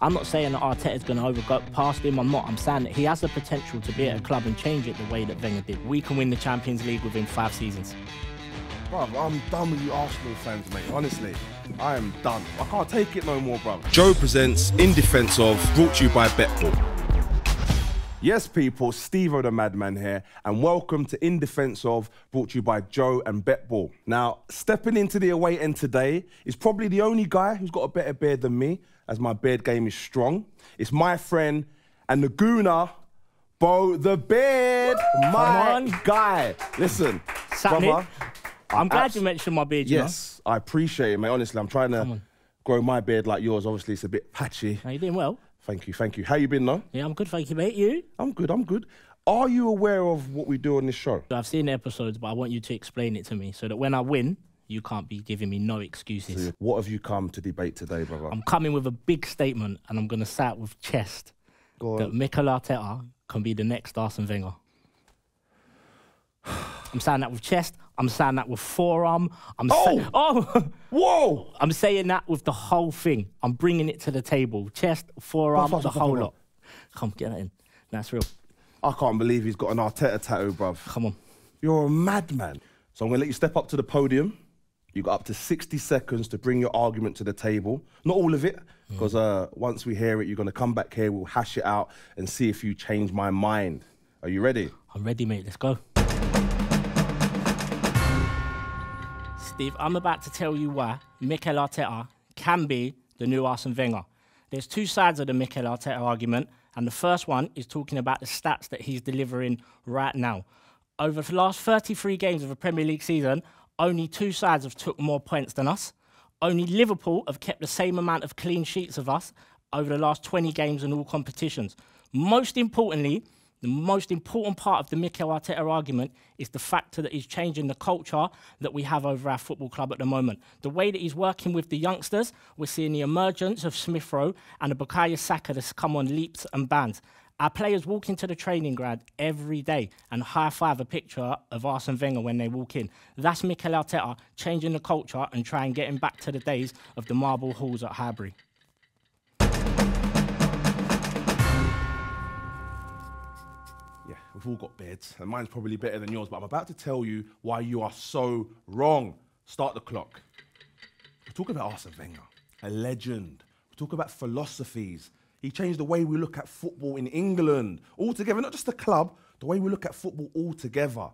I'm not saying that Arteta's going to overgo past him. I'm not. I'm saying that he has the potential to be at a club and change it the way that Wenger did. We can win the Champions League within 5 seasons. Bruv, I'm done with you Arsenal fans, mate. Honestly, I am done. I can't take it no more, bruv. Joe presents In Defence Of, brought to you by BetBull. Yes, people, Stevo the Madman here, and welcome to In Defence Of, brought to you by JOE and BetBull. Now, stepping into the away end today is probably the only guy who's got a better beard than me, as my beard game is strong. It's my friend and the gooner, Beau the Beard, my guy. Listen, brother. I'm glad you mentioned my beard, Yes, I appreciate it, mate. Honestly, I'm trying to grow my beard like yours. Obviously, it's a bit patchy. Are you doing well? Thank you, thank you. How you been, though? Yeah, I'm good, thank you, mate. You? I'm good, I'm good. Are you aware of what we do on this show? I've seen the episodes, but I want you to explain it to me so that when I win, you can't be giving me no excuses. So what have you come to debate today, brother? I'm coming with a big statement, and I'm going to say it with chest. Go on. That Mikel Arteta can be the next Arsene Wenger. I'm saying that with chest. I'm saying that with forearm. Whoa! I'm saying that with the whole thing. I'm bringing it to the table. Chest, forearm, the whole lot. Come, get that in. That's real. I can't believe he's got an Arteta tattoo, bruv. Come on. You're a madman. So I'm going to let you step up to the podium. You've got up to 60 seconds to bring your argument to the table. Not all of it, because once we hear it, you're going to come back here, we'll hash it out and see if you change my mind. Are you ready? I'm ready, mate. Let's go. Steve, I'm about to tell you why Mikel Arteta can be the new Arsene Wenger. There's two sides of the Mikel Arteta argument, and the first one is talking about the stats that he's delivering right now. Over the last 33 games of a Premier League season, only 2 sides have took more points than us. Only Liverpool have kept the same amount of clean sheets of us over the last 20 games in all competitions. Most importantly, the most important part of the Mikel Arteta argument is the factor that he's changing the culture that we have over our football club at the moment. The way that he's working with the youngsters, we're seeing the emergence of Smith Rowe and the Bukayo Saka that's come on leaps and bounds. Our players walk into the training ground every day and high-five a picture of Arsene Wenger when they walk in. That's Mikel Arteta changing the culture and trying getting back to the days of the marble halls at Highbury. Yeah, we've all got beards, and mine's probably better than yours, but I'm about to tell you why you are so wrong. Start the clock. We're talking about Arsene Wenger, a legend. We're talking about philosophies. He changed the way we look at football in England altogether, not just the club, the way we look at football altogether.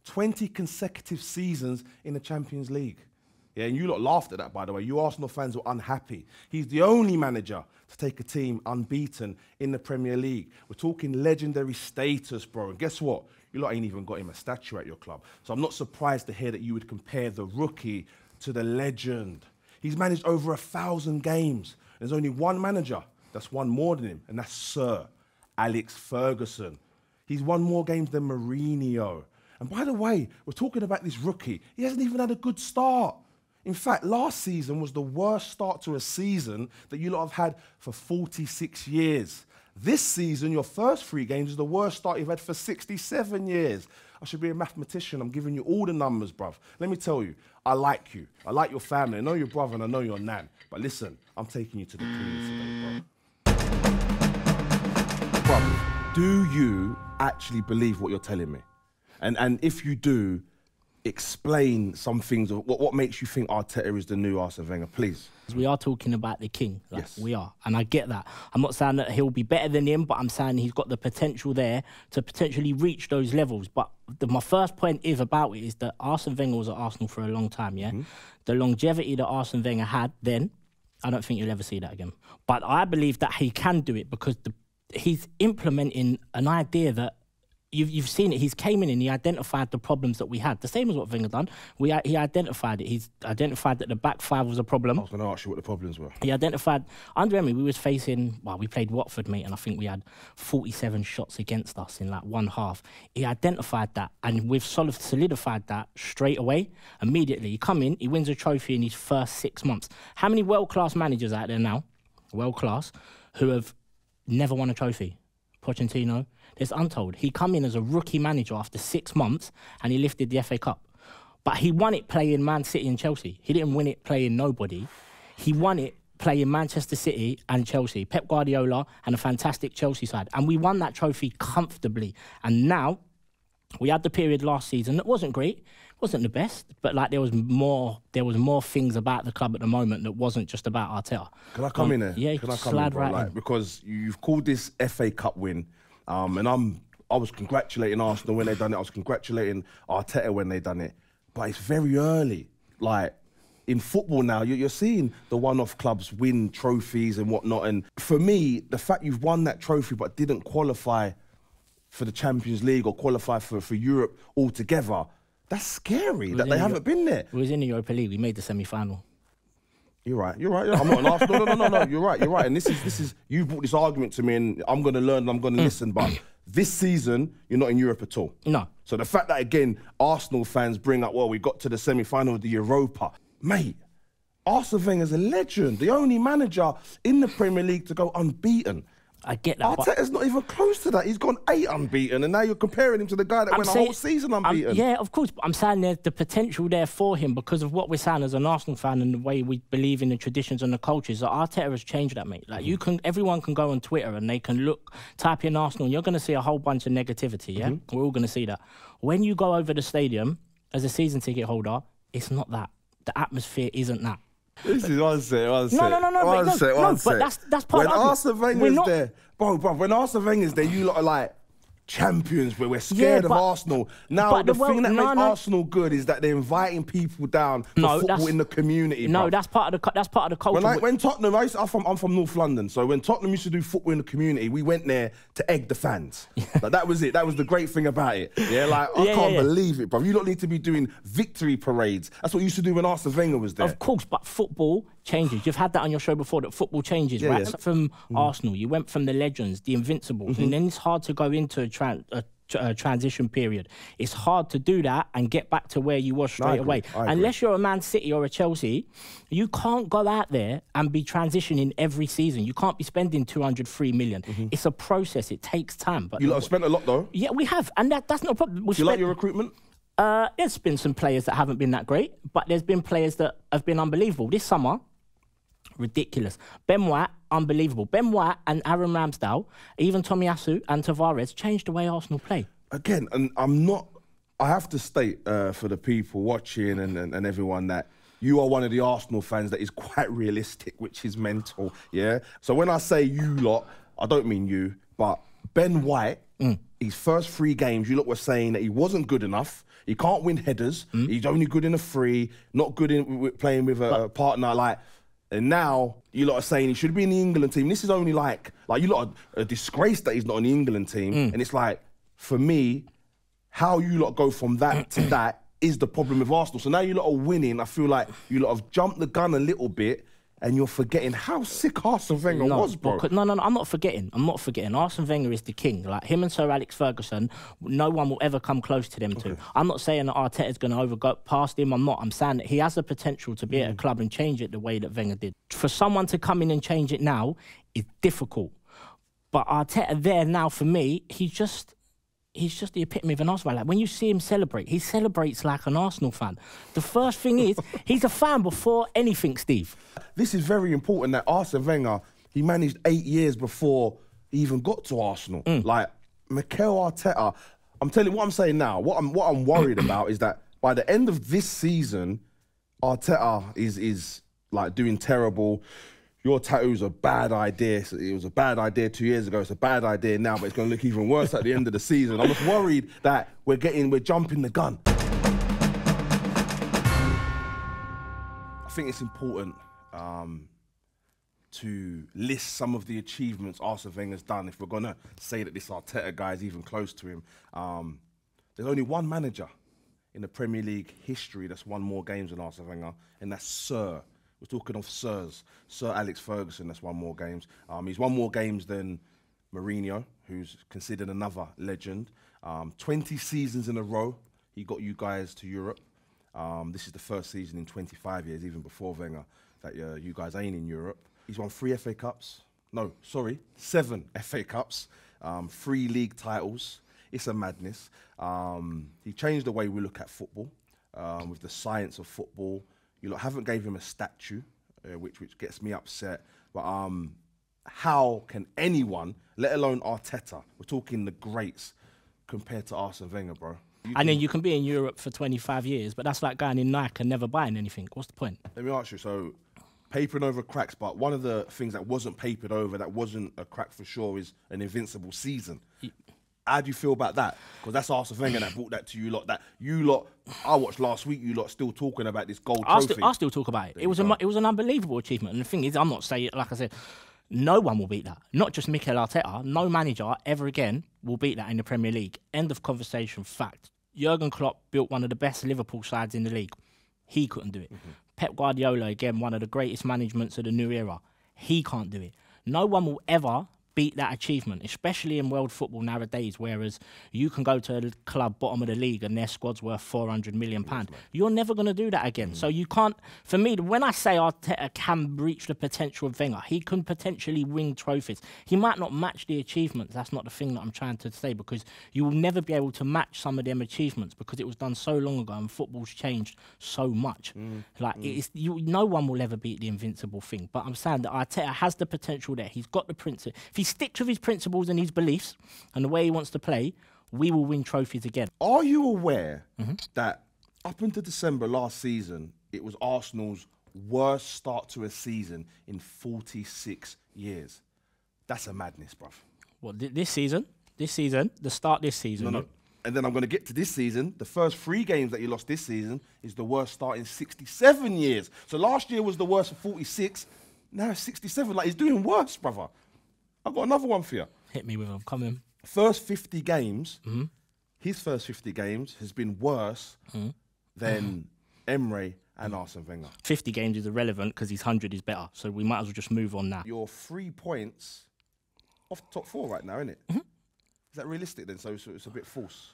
20 consecutive seasons in the Champions League. Yeah, and you lot laughed at that, by the way. You Arsenal fans were unhappy. He's the only manager to take a team unbeaten in the Premier League. We're talking legendary status, bro. And guess what? You lot ain't even got him a statue at your club. So I'm not surprised to hear that you would compare the rookie to the legend. He's managed over 1,000 games. There's only one manager that's won more than him, and that's Sir Alex Ferguson. He's won more games than Mourinho. And by the way, we're talking about this rookie. He hasn't even had a good start. In fact, last season was the worst start to a season that you lot have had for 46 years. This season, your first 3 games is the worst start you've had for 67 years. I should be a mathematician. I'm giving you all the numbers, bruv. Let me tell you, I like you. I like your family. I know your brother and I know your nan. But listen, I'm taking you to the cleaners today, bruv. Bruv, do you actually believe what you're telling me? And if you do, explain some things of what makes you think Arteta is the new Arsene Wenger, please. We are talking about the king, like yes. We are, and I get that. I'm not saying that he'll be better than him, but I'm saying he's got the potential there to potentially reach those levels. But my first point is about it is that Arsene Wenger was at Arsenal for a long time, yeah? The longevity that Arsene Wenger had then, I don't think you'll ever see that again. But I believe that he can do it because he's implementing an idea that You've seen it. He's came in and he identified the problems that we had. The same as what Wenger done. He identified it. He's identified that the back 5 was a problem. I was going to ask you what the problems were. He identified, under Emery, we was facing, well, we played Watford, mate, and I think we had 47 shots against us in like one half. He identified that, and we've solidified that straight away, immediately. He come in, he wins a trophy in his first 6 months. How many world-class managers out there now, world-class, who have never won a trophy? Pochettino, it's untold. He come in as a rookie manager after 6 months and he lifted the FA Cup. But he won it playing Man City and Chelsea. He didn't win it playing nobody. He won it playing Manchester City and Chelsea, Pep Guardiola and a fantastic Chelsea side. And we won that trophy comfortably. And now, we had the period last season that wasn't great, wasn't the best, but like there was more things about the club at the moment that wasn't just about Arteta. Can I come in there? Yeah, you can I come slide in, bro? right Like, in. because you've called this FA Cup win, and I was congratulating Arsenal when they done it. I was congratulating Arteta when they done it, but it's very early. Like in football now, you're seeing the one-off clubs win trophies and whatnot. And for me, the fact you've won that trophy but didn't qualify for the Champions League or qualify for Europe altogether, that's scary that they haven't been there. We was in the Europa League. We made the semi-final. You're right. I'm not an Arsenal. No. You're right. And this is you brought this argument to me, and I'm going to learn. And I'm going to listen. But this season, you're not in Europe at all. No. So the fact that again, Arsenal fans bring up, well, we got to the semi-final of the Europa, mate. Arsene Wenger's a legend, the only manager in the Premier League to go unbeaten. I get that. Arteta's not even close to that. He's gone 8 unbeaten, and now you're comparing him to the guy that went a whole season unbeaten. Yeah, of course. But I'm saying there's the potential there for him because of what we're saying as an Arsenal fan and the way we believe in the traditions and the cultures. That Arteta has changed that, mate. Like everyone can go on Twitter and they can type in Arsenal, and you're going to see a whole bunch of negativity. Yeah, we're all going to see that. When you go over the stadium as a season ticket holder, it's not that. The atmosphere isn't that. This is one sec. No. But that's part when of Arsene Wenger's there, bro. When Arsene Wenger's there, you lot are like champions. Where we're scared of Arsenal. Now the thing that makes Arsenal good is that they're inviting people down for football in the community. No, that's part of the culture. When Tottenham, I'm from North London, so when Tottenham used to do football in the community, we went there to egg the fans. Like, that was it. That was the great thing about it. Yeah, like I can't believe it, bro. You don't need to be doing victory parades. That's what you used to do when Arsene Wenger was there. Of course, but football changes. You've had that on your show before, that football changes, right? Yeah. From Arsenal, you went from the legends, the invincibles, and then it's hard to go into a transition period. It's hard to do that and get back to where you were straight away. Unless you're a Man City or a Chelsea, you can't go out there and be transitioning every season. You can't be spending 203 million. It's a process. It takes time. But you lot have spent a lot, though. Yeah, we have, and that's no problem. Do you like your recruitment? There's been some players that haven't been that great, but there's been players that have been unbelievable. This summer, ridiculous. Ben White, unbelievable. Ben White and Aaron Ramsdale, even Tomiyasu and Tavares changed the way Arsenal play. Again, and I have to state for the people watching and everyone that you are one of the Arsenal fans that is quite realistic, which is mental, yeah? So when I say you lot, I don't mean you, but Ben White, his first 3 games, you lot were saying that he wasn't good enough. He can't win headers. He's only good in a free, not good in playing with a partner like... And now you lot are saying he should be in the England team. This is only like you lot are a disgrace that he's not in the England team. And it's like, for me, how you lot go from that to that is the problem with Arsenal. So now you lot are winning. I feel like you lot have jumped the gun a little bit and you're forgetting how sick Arsene Wenger was, bro. No, I'm not forgetting. Arsene Wenger is the king. Like him and Sir Alex Ferguson, no one will ever come close to them two. I'm not saying that Arteta's going to overgo past him. I'm not. I'm saying that he has the potential to be at a club and change it the way that Wenger did. For someone to come in and change it now is difficult. But Arteta there now, for me, he's just the epitome of an Arsenal fan. Like, when you see him celebrate, he celebrates like an Arsenal fan. The first thing is, he's a fan before anything, Steve. This is very important that Arsene Wenger, he managed 8 years before he even got to Arsenal. Like, Mikel Arteta, I'm telling you what I'm saying now, what I'm worried about is that by the end of this season, Arteta is like doing terrible. Your tattoo's a bad idea. It was a bad idea 2 years ago. It's a bad idea now, but it's going to look even worse at the end of the season. I'm just worried that we're jumping the gun. I think it's important to list some of the achievements Arsene Wenger's done. If we're going to say that this Arteta guy is even close to him, there's only one manager in the Premier League history that's won more games than Arsene Wenger, and that's Sir. We're talking of Sirs. Sir Alex Ferguson, that's won more games. He's won more games than Mourinho, who's considered another legend. 20 seasons in a row, he got you guys to Europe. This is the first season in 25 years, even before Wenger, that you guys ain't in Europe. He's won 3 FA Cups. No, sorry, 7 FA Cups, 3 league titles. It's a madness. He changed the way we look at football, with the science of football. You lot haven't gave him a statue which gets me upset. But how can anyone, let alone Arteta, we're talking the greats, compared to Arsene Wenger, bro? And then you can be in Europe for 25 years, but that's like going in Nike and never buying anything. What's the point? Let me ask you, so papering over cracks, but one of the things that wasn't papered over, that wasn't a crack for sure, is an invincible season. How do you feel about that? Because that's Arsene Wenger that brought that to you lot. That you lot, I watched last week, you lot still talking about this gold trophy. I still talk about it. It was an unbelievable achievement. And the thing is, I'm not saying, like I said, no one will beat that. Not just Mikel Arteta. No manager ever again will beat that in the Premier League. End of conversation. Fact. Jurgen Klopp built one of the best Liverpool sides in the league. He couldn't do it. Pep Guardiola, again, one of the greatest managements of the new era. He can't do it. No one will ever beat that achievement, especially in world football nowadays, whereas you can go to a club bottom of the league and their squad's worth £400 million. You're never going to do that again. So you can't, for me, when I say Arteta can reach the potential of Wenger, he can potentially win trophies. He might not match the achievements. That's not the thing that I'm trying to say, because you will never be able to match some of them achievements because it was done so long ago and football's changed so much. No one will ever beat the invincible thing. But I'm saying that Arteta has the potential there. He's got the principle. If he sticks with his principles and his beliefs and the way he wants to play, we will win trophies again. Are you aware that up until December last season, it was Arsenal's worst start to a season in 46 years? That's a madness, bruv. What, this season? This season? The start this season? No. And then I'm going to get to this season. The first 3 games that you lost this season is the worst start in 67 years. So last year was the worst for 46. Now it's 67. Like, he's doing worse, brother. I've got another one for you. Hit me with them. Come in. First 50 games, his first 50 games has been worse than Emre and Arsene Wenger. 50 games is irrelevant because his 100 is better. So we might as well just move on now. You're 3 points off the top 4 right now, isn't it? Is that realistic then? So it's a bit false.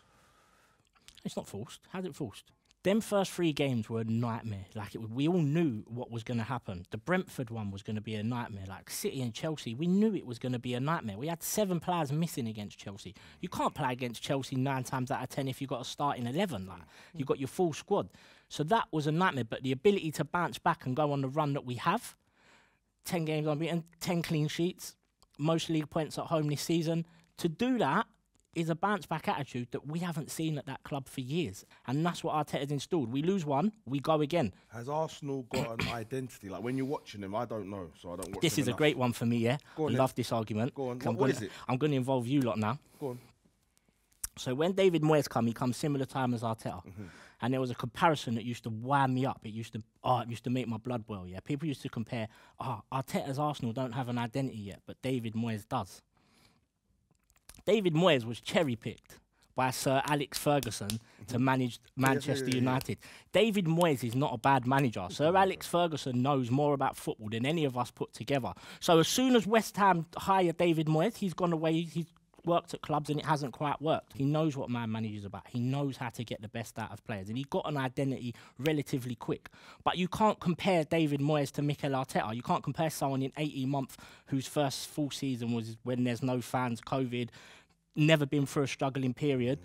It's not forced. How's it forced? Them first 3 games were a nightmare. Like, we all knew what was going to happen. The Brentford one was going to be a nightmare. Like, City and Chelsea, we knew it was going to be a nightmare. We had 7 players missing against Chelsea. You can't play against Chelsea 9 times out of 10 if you've got a starting 11. Like, you've got your full squad. So that was a nightmare. But the ability to bounce back and go on the run that we have, 10 games unbeaten, 10 clean sheets, most league points at home this season, to do that is a bounce-back attitude that we haven't seen at that club for years. And that's what Arteta's installed. We lose one, we go again. Has Arsenal got an identity? Like, when you're watching them, I don't know, so I don't watch This is enough. a great one for me, yeah? Go on, I love this argument. Go on. What is it? I'm going to involve you lot now. Go on. So when David Moyes come, he comes similar time as Arteta. And there was a comparison that used to wind me up. It used to make my blood boil, yeah? People used to compare, Arteta's Arsenal don't have an identity yet, but David Moyes does. David Moyes was cherry-picked by Sir Alex Ferguson to manage Manchester United. David Moyes is not a bad manager. Sir Alex Ferguson knows more about football than any of us put together. So as soon as West Ham hired David Moyes, he's gone away, he's worked at clubs and it hasn't quite worked. He knows what man manager's about. He knows how to get the best out of players. And he got an identity relatively quick. But you can't compare David Moyes to Mikel Arteta. You can't compare someone in 18 months whose first full season was when there's no fans, COVID, never been through a struggling period,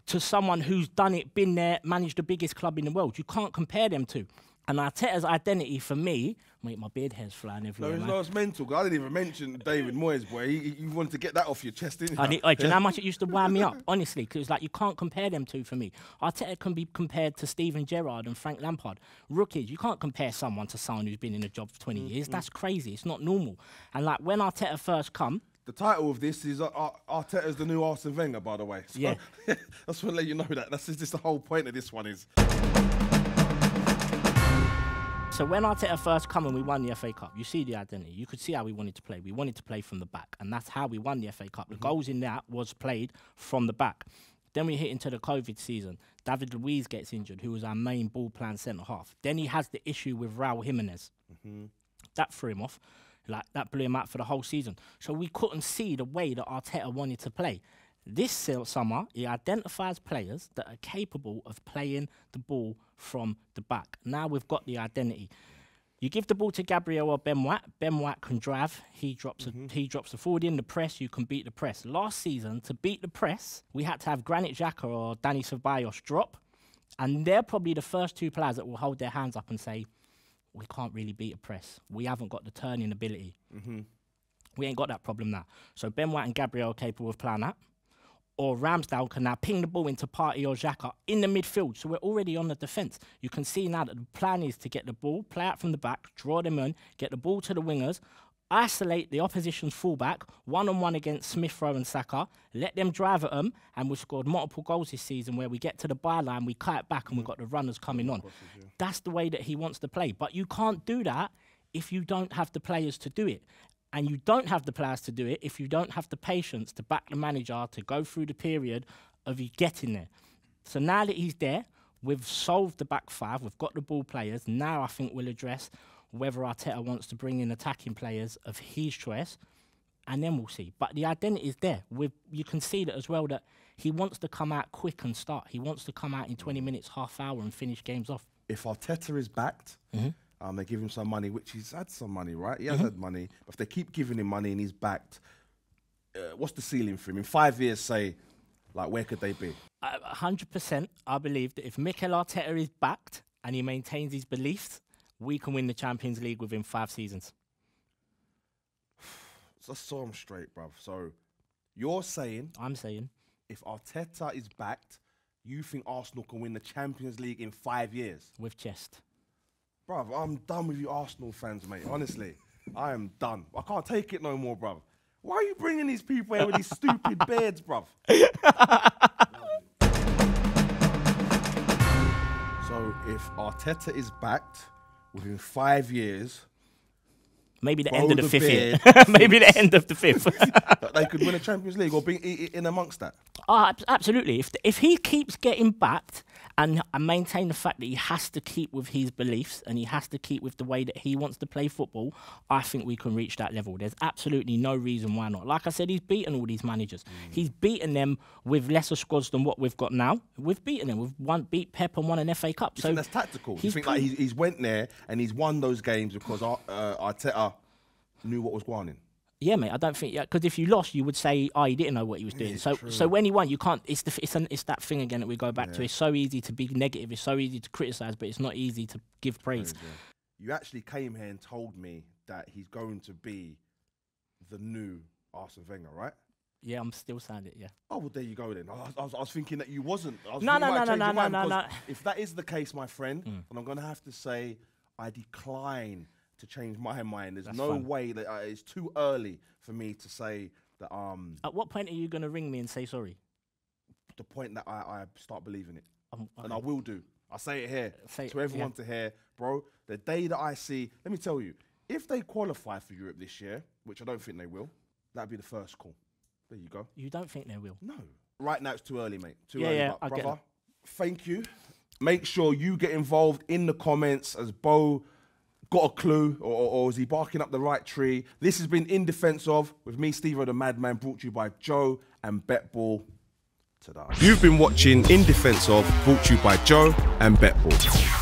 to someone who's done it, been there, managed the biggest club in the world. You can't compare them two. And Arteta's identity for me, mate, my beard hair's flying everywhere. No, it's mental. I didn't even mention David Moyes, boy. You wanted to get that off your chest, didn't you? Do you know how much it used to wind me up? Honestly, because like you can't compare them two for me. Arteta can be compared to Steven Gerrard and Frank Lampard. Rookies, you can't compare someone to someone who's been in a job for 20 years. That's crazy. It's not normal. And like when Arteta first come, the title of this is Arteta's the new Arsene Wenger, by the way. So, yeah. I just want to let you know that. That's just the whole point of this one is. So when Arteta first come and we won the FA Cup, you see the identity. You could see how we wanted to play. We wanted to play from the back, and that's how we won the FA Cup. The goals in that was played from the back. Then we hit into the COVID season. David Luiz gets injured, who was our main ball plan centre-half. Then he has the issue with Raul Jimenez. That threw him off. Like, that blew him out for the whole season. So we couldn't see the way that Arteta wanted to play. This summer, he identifies players that are capable of playing the ball from the back. Now we've got the identity. You give the ball to Gabriel or Ben White. Ben White can drive. He drops the forward in the press. You can beat the press. Last season, to beat the press, we had to have Granit Xhaka or Dani Ceballos drop. And they're probably the first 2 players that will hold their hands up and say, we can't really beat a press. We haven't got the turning ability. We ain't got that problem now. So Ben White and Gabriel are capable of playing that. Or Ramsdale can now ping the ball into Partey or Xhaka in the midfield. So we're already on the defence. You can see now that the plan is to get the ball, play out from the back, draw them in, get the ball to the wingers, isolate the opposition's fullback, one-on-one against Smith Rowe and Saka, let them drive at them, and we've scored multiple goals this season where we get to the byline, we cut it back, and we've got the runners coming on. That's the way that he wants to play. But you can't do that if you don't have the players to do it. And you don't have the players to do it if you don't have the patience to back the manager to go through the period of you getting there. So now that he's there, we've solved the back five, we've got the ball players. Now I think we'll address whether Arteta wants to bring in attacking players of his choice, and then we'll see. But the identity is there. You can see that as well, that he wants to come out quick and start. He wants to come out in 20 minutes, half hour, and finish games off. If Arteta is backed, they give him some money, which he's had some money, right? He has had money. But if they keep giving him money and he's backed, what's the ceiling for him? In 5 years, say, like, where could they be? 100%, I believe that if Mikel Arteta is backed and he maintains his beliefs, we can win the Champions League within 5 seasons. So I'm straight, bruv. So you're saying... I'm saying... if Arteta is backed, you think Arsenal can win the Champions League in 5 years? With chest. Bruv, I'm done with you Arsenal fans, mate. Honestly, I am done. I can't take it no more, bruv. Why are you bringing these people here with these stupid beards, bruv? So if Arteta is backed within 5 years... maybe the end of the 5th year. Maybe the end of the 5th. They could win a Champions League or be in amongst that. Absolutely. If he keeps getting backed and maintain the fact that he has to keep with his beliefs and he has to keep with the way that he wants to play football, I think we can reach that level. There's absolutely no reason why not. Like I said, he's beaten all these managers. He's beaten them with lesser squads than what we've got now. We've beaten them. We've beat Pep and won an FA Cup. You think that's tactical? You think like he's went there and he's won those games because Arteta knew what was going on? Yeah, mate. I don't think because if you lost, you would say, "Oh, he didn't know what he was doing." So when he won, you can't. It's that thing again that we go back to. It's so easy to be negative. It's so easy to criticize, but it's not easy to give praise. You actually came here and told me that he's going to be the new Arsene Wenger, right? Yeah, I'm still saying it. Yeah. Oh well, there you go then. I was thinking that you wasn't. No. If that is the case, my friend, and I'm going to have to say, I decline to change my mind. There's no way that it's too early for me to say that. At what point are you going to ring me and say sorry? The point that I start believing it, and I will do. I say it here to everyone to hear, bro. The day that I see, let me tell you, if they qualify for Europe this year, which I don't think they will, that'd be the first call. There you go. You don't think they will? No. Right now it's too early, mate. Too early. Yeah, but brother, thank you. Make sure you get involved in the comments. Has Beau got a clue, or is he barking up the right tree? This has been In Defense Of with me, Stevo the Madman, brought to you by JOE and BetBull. Ta-da. You've been watching In Defense Of, brought to you by JOE and BetBull.